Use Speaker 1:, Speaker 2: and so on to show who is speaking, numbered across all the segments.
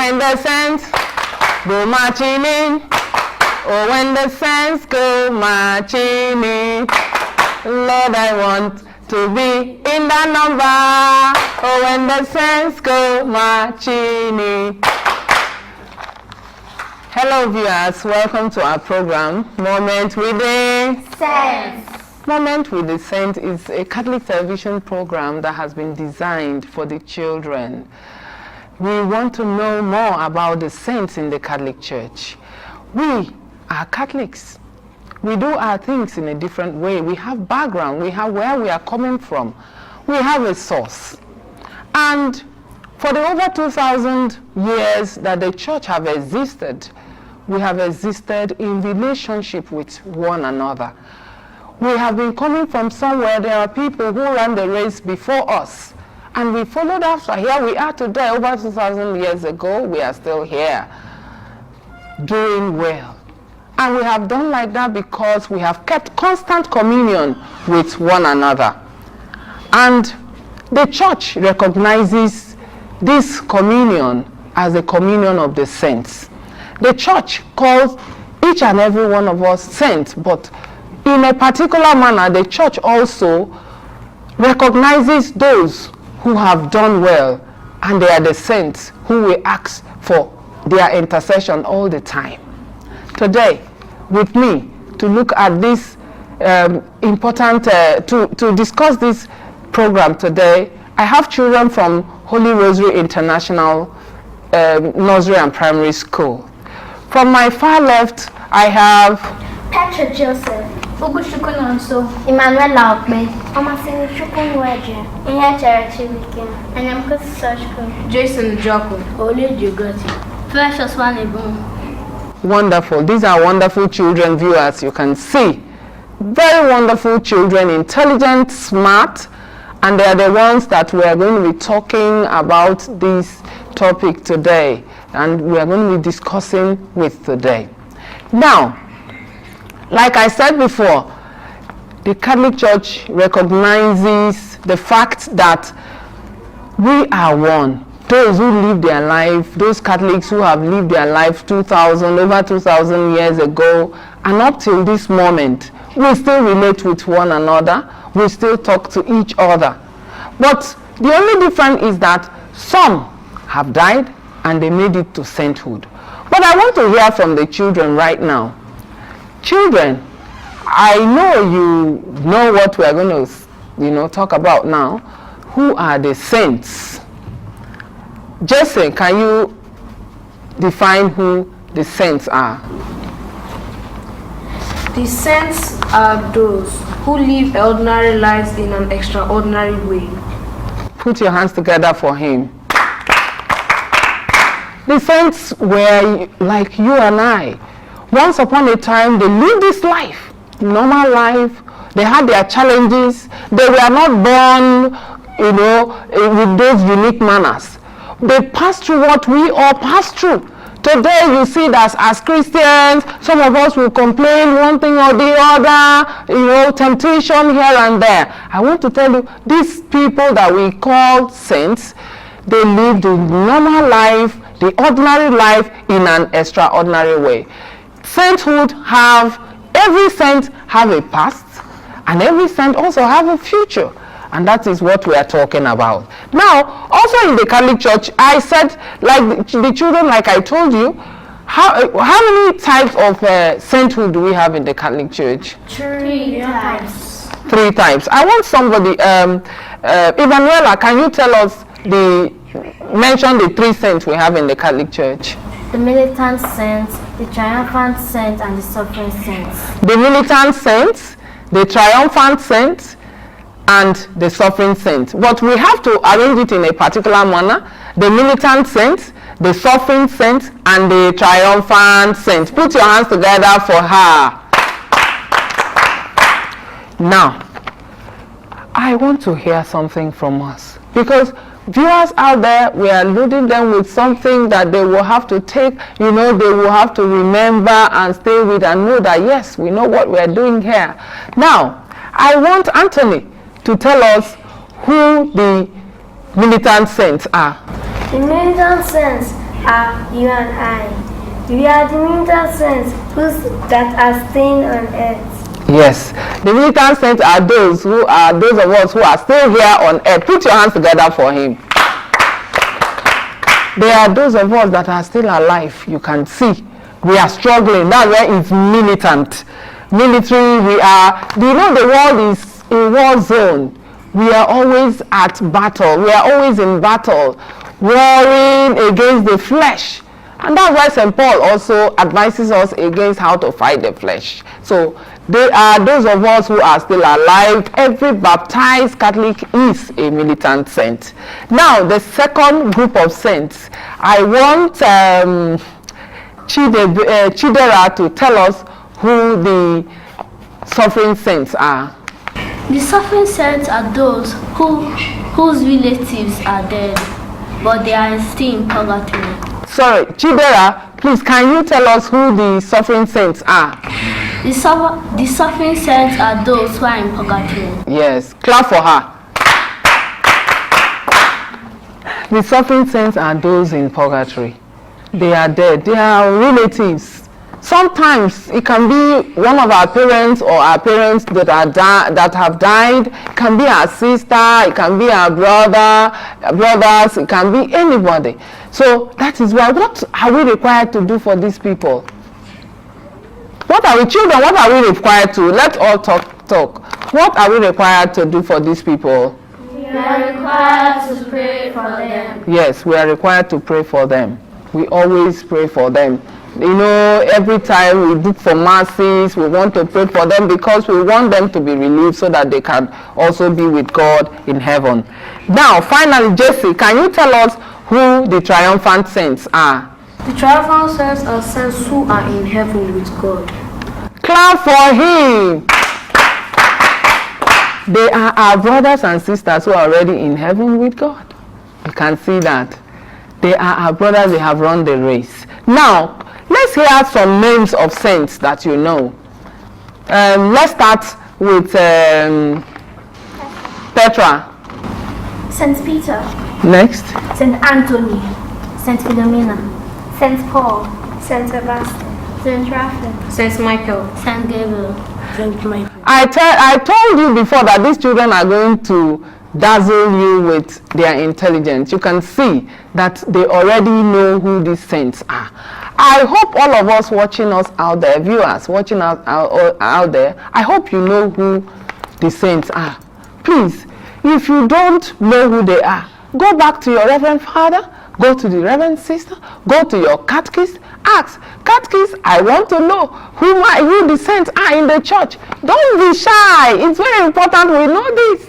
Speaker 1: when the saints go marching in. Oh, when the saints go marching in. Lord, I want to be in that number. Oh, when the saints go marching in. Hello viewers, welcome to our program, Moment with the Saints. Moment with the Saints is a Catholic television program that has been designed for the children. We want to know more about the saints in the Catholic Church. We are Catholics. We do our things in a different way. We have background, we have where we are coming from. We have a source. And for the over 2,000 years that the church have existed, we have existed in relationship with one another. We have been coming from somewhere. There are people who ran the race before us, and we followed after. Here we are today, over 2,000 years ago. We are still here, doing well. And we have done like that because we have kept constant communion with one another. And the church recognizes this communion as the communion of the saints. The church calls each and every one of us saints, but in a particular manner, the church also recognizes those who have done well, and they are the saints who we ask for their intercession all the time. Today, with me, to look at this to discuss this program today, I have children from Holy Rosary International Nursery and Primary School. From my far left, I have
Speaker 2: Petra Joseph, Ugushukun Anso, Emmanuel Laupme, Amasini Shukun Wedge, Inya Charity Weekend, and I'm Kusushku, Jason Joko, Oli Jugoti, Precious Wanebun.
Speaker 1: Wonderful. These are wonderful children, viewers. You can see very wonderful children, intelligent, smart, and they are the ones that we are going to be talking about this topic today, and we are going to be discussing with today. Now, like I said before, the Catholic Church recognizes the fact that we are one. Those who live their life, those Catholics who have lived their life over 2,000 years ago, and up till this moment, we still relate with one another, we still talk to each other. But the only difference is that some have died and they made it to sainthood. But I want to hear from the children right now. Children, I know you know what we are going to, talk about now. Who are the saints? Jason, can you define who the saints are?
Speaker 3: The saints are those who live ordinary lives in an extraordinary way.
Speaker 1: Put your hands together for him. The saints were like you and I. Once upon a time, they lived this life, normal life. They had their challenges. They were not born, with those unique manners. They passed through what we all pass through. Today, you see that as Christians, some of us will complain one thing or the other, temptation here and there. I want to tell you, these people that we call saints, they lived a normal life, the ordinary life, in an extraordinary way. Sainthood every saint have a past, and every saint also have a future. And that is what we are talking about. Now, also in the Catholic Church, I said, like the children, like I told you, how many types of sainthood do we have in the Catholic Church?
Speaker 2: 3 types.
Speaker 1: 3 types. I want somebody, Emanuela, can you tell us mention the 3 saints we have in the Catholic Church?
Speaker 2: The militant saints, the triumphant saints, and the suffering saints.
Speaker 1: The militant saints, the triumphant saints, and the suffering saints. But we have to arrange it in a particular manner. The militant saints, the suffering saints, and the triumphant saints. Put your hands together for her. Now, I want to hear something from us, because viewers out there, we are loading them with something that they will have to take, they will have to remember and stay with and know that, yes, we know what we are doing here. Now, I want Anthony to tell us who the militant saints are.
Speaker 2: The militant saints, are you and I. We are the militant saints that are staying on earth.
Speaker 1: Yes, the militant saints are those of us who are still here on earth. Put your hands together for him. They are those of us that are still alive. You can see we are struggling. That's why it's militant. Military, we are, the world is a war zone. We are always at battle. We are always in battle, warring against the flesh. And that's why St. Paul also advises us against how to fight the flesh. So they are those of us who are still alive. Every baptized Catholic is a militant saint. Now, the second group of saints, I want Chidera to tell us who the suffering saints are.
Speaker 2: The suffering saints are those whose relatives are dead, but they are still in purgatory.
Speaker 1: Sorry, Chidera, please can you tell us who the suffering saints are?
Speaker 2: The suffering saints are those who are in purgatory.
Speaker 1: Yes, clap for her. The suffering saints are those in purgatory. They are dead. They are relatives. Sometimes it can be one of our parents or our parents that have died. It can be our sister. It can be our brothers. It can be anybody. So that is why. What are we required to do for these people? What are we, children? What are we required to? Let's all talk. What are we required to do for these people?
Speaker 2: We are required to pray for them.
Speaker 1: Yes, we are required to pray for them. We always pray for them. Every time we book for masses, we want to pray for them because we want them to be relieved so that they can also be with God in heaven. Now, finally, Jesse, can you tell us who the triumphant saints are?
Speaker 3: The triumphant saints are saints who are in heaven with God.
Speaker 1: Clap for him. They are our brothers and sisters who are already in heaven with God. You can see that. They are our brothers, they have run the race. Now, let's hear some names of saints that you know. Let's start with Petra.
Speaker 2: Saint Peter.
Speaker 1: Next.
Speaker 2: Saint Anthony. Saint Philomena. Saint Paul. Saint Sebastian. Saint Raphael.
Speaker 3: Saint Michael.
Speaker 2: Saint Gabriel. Saint Michael.
Speaker 1: I told you before that these children are going to dazzle you with their intelligence. You can see that they already know who these saints are. I hope all of us watching us out there, viewers watching us out there, I hope you know who the saints are. Please, if you don't know who they are, go back to your Reverend Father, go to the Reverend Sister, go to your catechist, ask, catechist, I want to know who the saints are in the church. Don't be shy. It's very important we know this.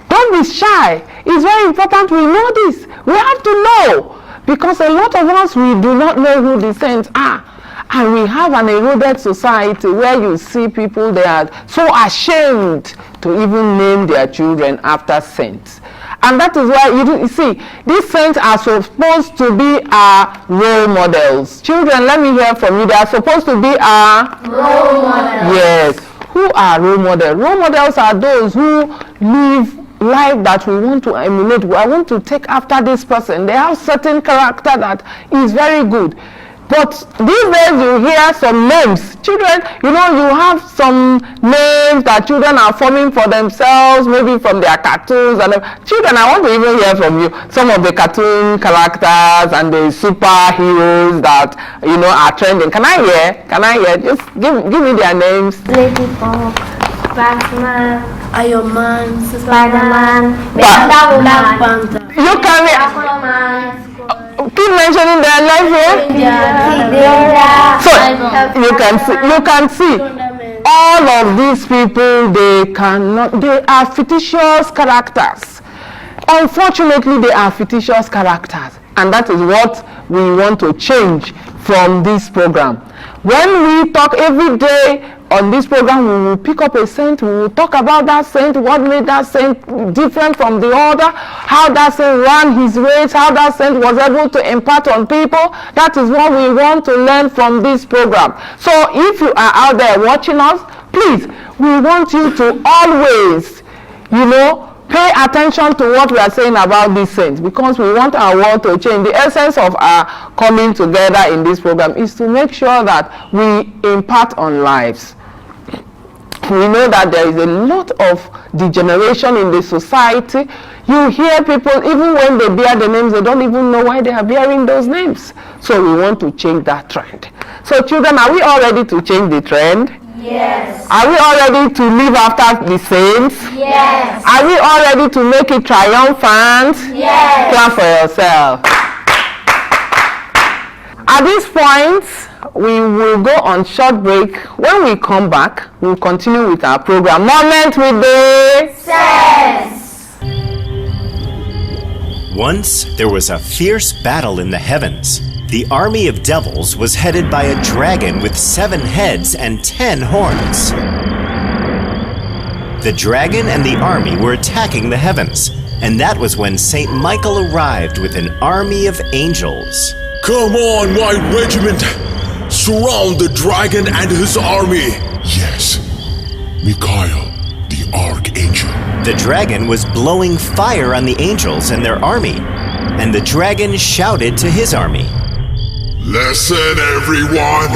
Speaker 1: Don't be shy. It's very important we know this. We have to know, because a lot of us, we do not know who the saints are. And we have an eroded society where you see people, they are so ashamed to even name their children after saints. And that is why, you see, these saints are supposed to be our role models. Children, let me hear from you. They are supposed to be our
Speaker 2: role models.
Speaker 1: Yes. Who are role models? Role models are those who live life that we want to emulate. I want to take after this person. They have certain character that is very good. But these days you hear some names. Children, you have some names that children are forming for themselves, maybe from their cartoons. And children, I want to even hear from you some of the cartoon characters and the superheroes that are trending. Can I hear? Just give me their names.
Speaker 2: Ladybug, Batman, Iron Man,
Speaker 3: Spider-Man,
Speaker 2: Black Panther.
Speaker 1: You can
Speaker 2: Aquaman.
Speaker 1: keep mentioning their life here. So you can see all of these people, they are fictitious characters. Unfortunately, they are fictitious characters, and that is what we want to change from this program. When we talk every day on this program, we will pick up a saint, we will talk about that saint, what made that saint different from the other, how that saint ran his race, how that saint was able to impart on people. That is what we want to learn from this program. So if you are out there watching us, please, we want you to always, pay attention to what we are saying about these saints, because we want our world to change. The essence of our coming together in this program is to make sure that we impact on lives. We know that there is a lot of degeneration in the society. You hear people, even when they bear the names, they don't even know why they are bearing those names. So we want to change that trend. So children, are we all ready to change the trend?
Speaker 2: Yes.
Speaker 1: Are we all ready to live after the saints?
Speaker 2: Yes.
Speaker 1: Are we all ready to make it triumphant?
Speaker 2: Yes.
Speaker 1: Clap for yourself. At this point, we will go on short break. When we come back, we'll continue with our program. Moment with the
Speaker 2: Sense.
Speaker 4: Once there was a fierce battle in the heavens. The army of devils was headed by a dragon with 7 heads and 10 horns. The dragon and the army were attacking the heavens, and that was when Saint Michael arrived with an army of angels.
Speaker 5: Come on, my regiment! Surround the dragon and his army! Yes, Michael, the archangel.
Speaker 4: The dragon was blowing fire on the angels and their army, and the dragon shouted to his army,
Speaker 5: Listen, everyone!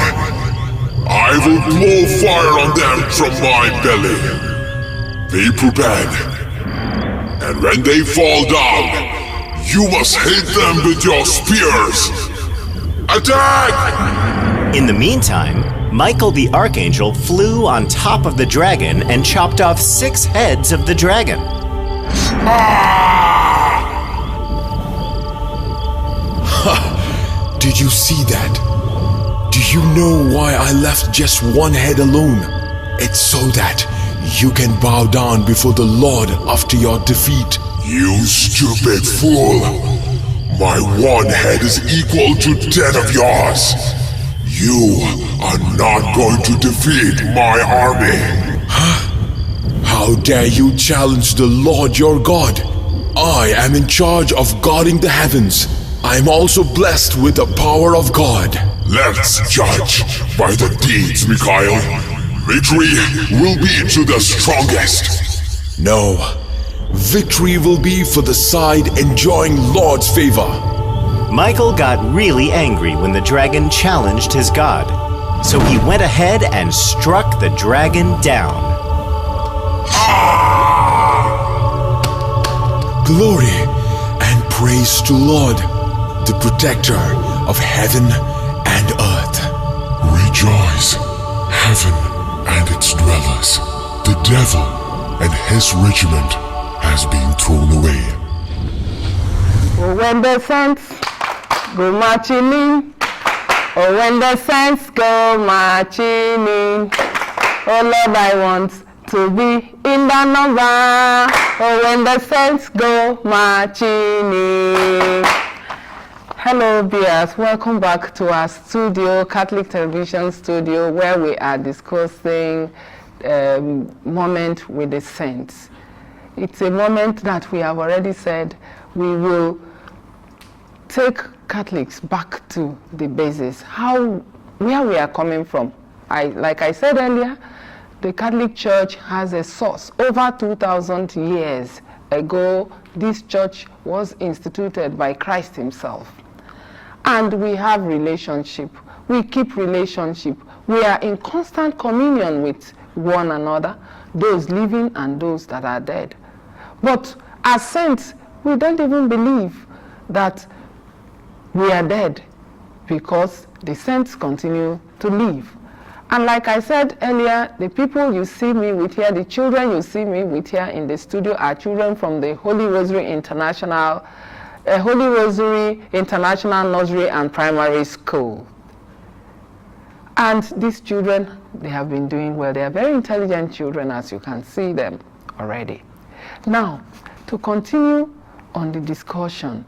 Speaker 5: I will blow fire on them from my belly. Be prepared. And when they fall down, you must hit them with your spears. Attack!
Speaker 4: In the meantime, Michael the Archangel flew on top of the dragon and chopped off 6 heads of the dragon.
Speaker 5: Did you see that? Do you know why I left just 1 head alone? It's so that you can bow down before the Lord after your defeat. You stupid fool! My 1 head is equal to 10 of yours. You are not going to defeat my army. How dare you challenge the Lord your God? I am in charge of guarding the heavens. I am also blessed with the power of God. Let's judge by the deeds, Michael. Victory will be to the strongest. No, victory will be for the side enjoying Lord's favor.
Speaker 4: Michael got really angry when the dragon challenged his god, so he went ahead and struck the dragon down.
Speaker 5: Glory and praise to Lord, the protector of heaven and earth. Rejoice, heaven and its dwellers. The devil and his regiment has been thrown away.
Speaker 1: When the saints go marching in, oh, when the saints go marching in, oh Lord, I want to be in the number, oh, when the saints go marching in. Hello, viewers, welcome back to our studio, Catholic Television Studio, where we are discussing Moment with the Saints. It's a moment that we have already said we will take Catholics back to the basis, where we are coming from. Like I said earlier, the Catholic Church has a source. Over 2,000 years ago, this church was instituted by Christ himself. And we have relationship. We keep relationship. We are in constant communion with one another, those living and those that are dead. But as saints, we don't even believe that we are dead, because the saints continue to live. And like I said earlier, the people you see me with here, the children you see me with here in the studio are children from the Holy Rosary International Nursery and Primary School. And these children, they have been doing well. They are very intelligent children, as you can see them already. Now, to continue on the discussion,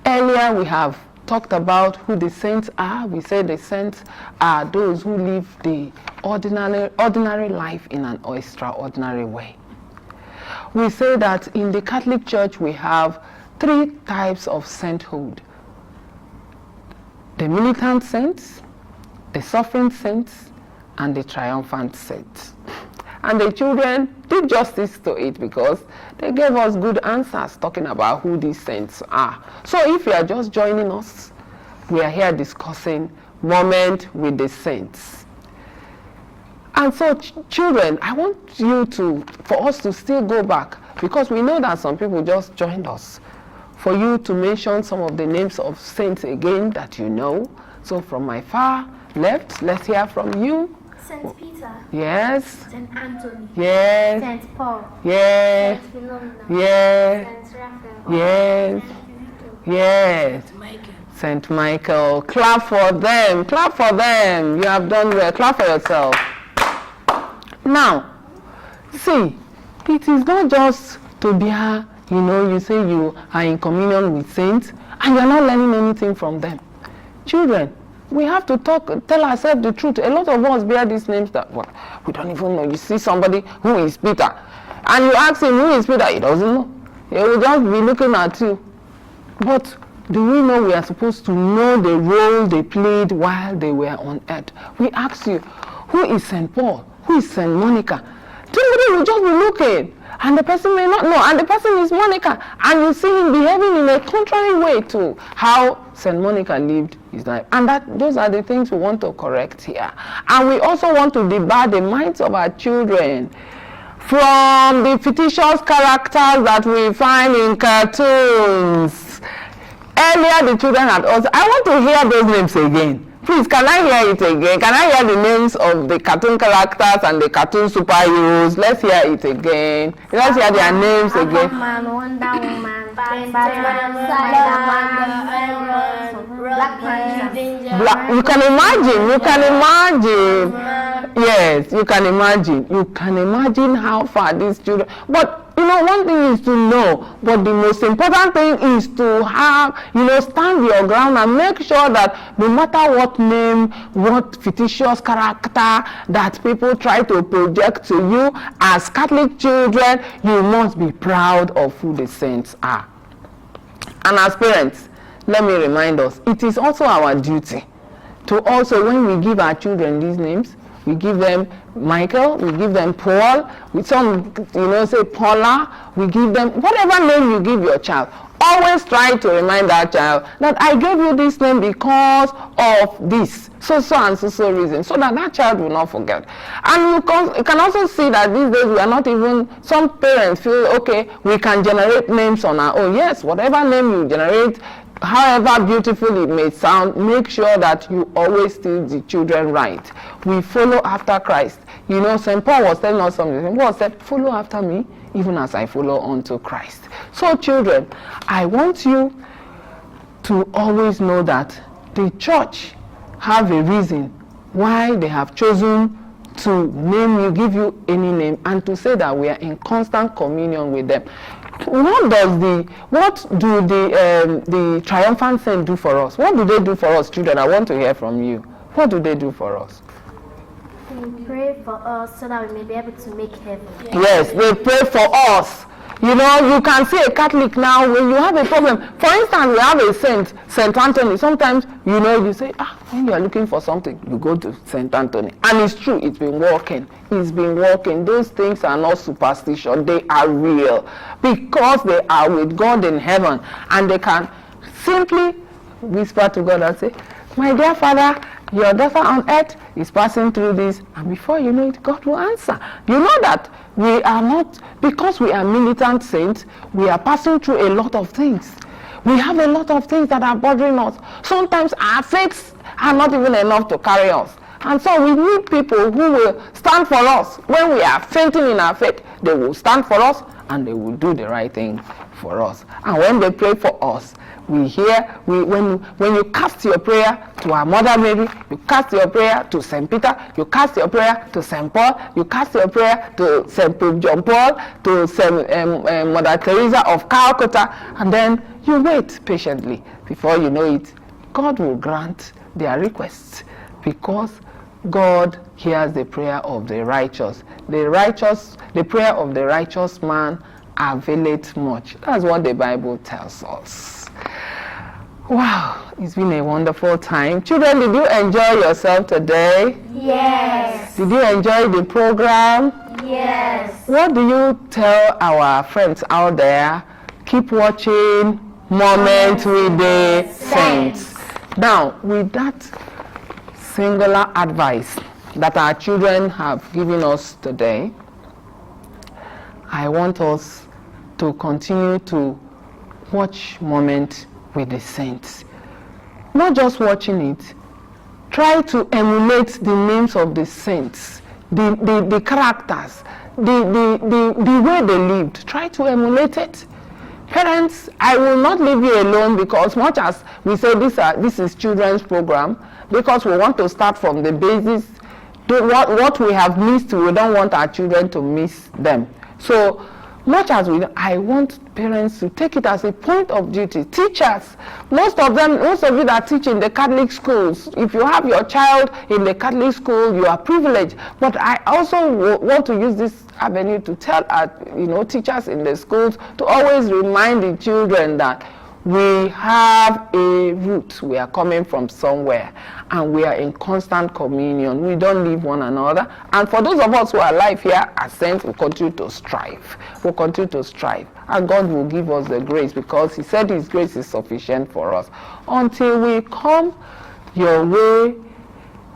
Speaker 1: earlier we have talked about who the saints are. We said the saints are those who live the ordinary life in an extraordinary way. We say that in the Catholic Church we have 3 types of sainthood: the militant saints, the suffering saints, and the triumphant saints. And the children did justice to it because they gave us good answers talking about who these saints are. So if you are just joining us, we are here discussing Moment with the Saints. And so children, I want you for us to still go back, because we know that some people just joined us, for you to mention some of the names of saints again that you know. So from my far left, let's hear from you.
Speaker 2: Saint Peter.
Speaker 1: Yes.
Speaker 2: Saint Anthony.
Speaker 1: Yes.
Speaker 2: Saint Paul.
Speaker 1: Yes.
Speaker 2: Saint Philomena.
Speaker 1: Yes.
Speaker 2: Saint Raphael.
Speaker 1: Yes. Yes. Saint Michael. Clap for them. Clap for them. You have done well. Clap for yourself. Now, see, it is not just to be you say you are in communion with saints and you are not learning anything from them. Children, we have to tell ourselves the truth. A lot of us bear these names that we don't even know. You see somebody who is Peter, and you ask him who is Peter, he doesn't know. He will just be looking at you. But do we know we are supposed to know the role they played while they were on earth? We ask you, who is St. Paul? Who is St. Monica? Somebody will just be looking, and the person may not know, and the person is Monica, and you see him behaving in a contrary way to how St. Monica lived his life. And those are the things we want to correct here. And we also want to debar the minds of our children from the fictitious characters that we find in cartoons. Earlier, the children had also, I want to hear those names again. Please, can I hear it again? Can I hear the names of the cartoon characters and the cartoon superheroes? Let's hear it again. Let's hear their names again.
Speaker 2: Aquaman, Wonder Woman, Batman, Spider-Man, Black Panther.
Speaker 1: You can imagine. Yes, you can imagine. You can imagine how far these children. But one thing is to know, but the most important thing is to have, stand your ground and make sure that no matter what name, what fictitious character that people try to project to you, as Catholic children, you must be proud of who the saints are. And as parents, let me remind us, it is also our duty to also, when we give our children these names, we give them Michael, we give them Paul, with some, say Paula, we give them whatever name you give your child. Always try to remind that child that I gave you this name because of this, so and so reason, so that child will not forget. And you can also see that these days we are not even, some parents feel, okay, we can generate names on our own. Yes, whatever name you generate, however beautiful it may sound, make sure that you always teach the children right. We follow after Christ. St. Paul was telling us something. St. Paul said, follow after me, even as I follow unto Christ. So children, I want you to always know that the church have a reason why they have chosen to name you, give you any name, and to say that we are in constant communion with them. What do the triumphant saints do for us? What do they do for us, children? I want to hear from you. What do they do for us?
Speaker 2: They pray for us so that we may be able to make heaven.
Speaker 1: Yes, they pray for us. You can see a Catholic now, when you have a problem. For instance, we have a saint, St. Anthony. Sometimes, you say, when you are looking for something, you go to St. Anthony. And it's true, it's been working. It's been working. Those things are not superstition. They are real. Because they are with God in heaven. And they can simply whisper to God and say, my dear Father, your daughter on earth is passing through this, and before you know it, God will answer. You know that we are not, because we are militant saints, we are passing through a lot of things. We have a lot of things that are bothering us. Sometimes our faiths are not even enough to carry us. And so we need people who will stand for us. When we are fainting in our faith, they will stand for us and they will do the right thing for us. And when they pray for us, we hear, when you cast your prayer to our Mother Mary, you cast your prayer to St. Peter, you cast your prayer to St. Paul, you cast your prayer to St. Pope John Paul, to St. Mother Teresa of Calcutta, and then you wait patiently. Before you know it, God will grant their requests, because God hears the prayer of the righteous. The prayer of the righteous man availeth much. That's what the Bible tells us. Wow, it's been a wonderful time. Children, did you enjoy yourself today?
Speaker 2: Yes.
Speaker 1: Did you enjoy the program?
Speaker 2: Yes.
Speaker 1: What do you tell our friends out there? Keep watching Moment with the Saints. Now, with that singular advice that our children have given us today, I want us to continue to watch Moment with the Saints. Not just watching it, try to emulate the names of the saints, the characters, the way they lived. Try to emulate it. Parents, I will not leave you alone, because much as we say this is children's program, because we want to start from the basis. What we have missed, we don't want our children to miss them. So much as I want parents to take it as a point of duty. Teachers, most of you that teach in the Catholic schools, if you have your child in the Catholic school, you are privileged. But I also want to use this avenue to tell our teachers in the schools to always remind the children that we have a root. We are coming from somewhere, and we are in constant communion. We don't leave one another. And for those of us who are alive here as saints, we continue to strive. We'll continue to strive. And God will give us the grace, because He said His grace is sufficient for us. Until we come your way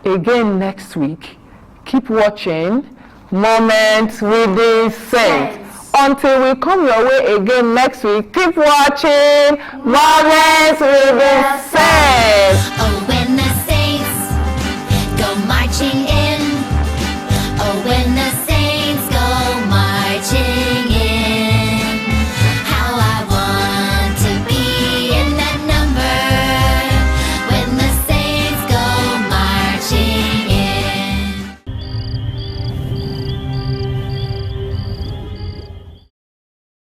Speaker 1: again next week, keep watching Moments with the Saints. Until we come your way again next week, keep watching Moments with the Saints.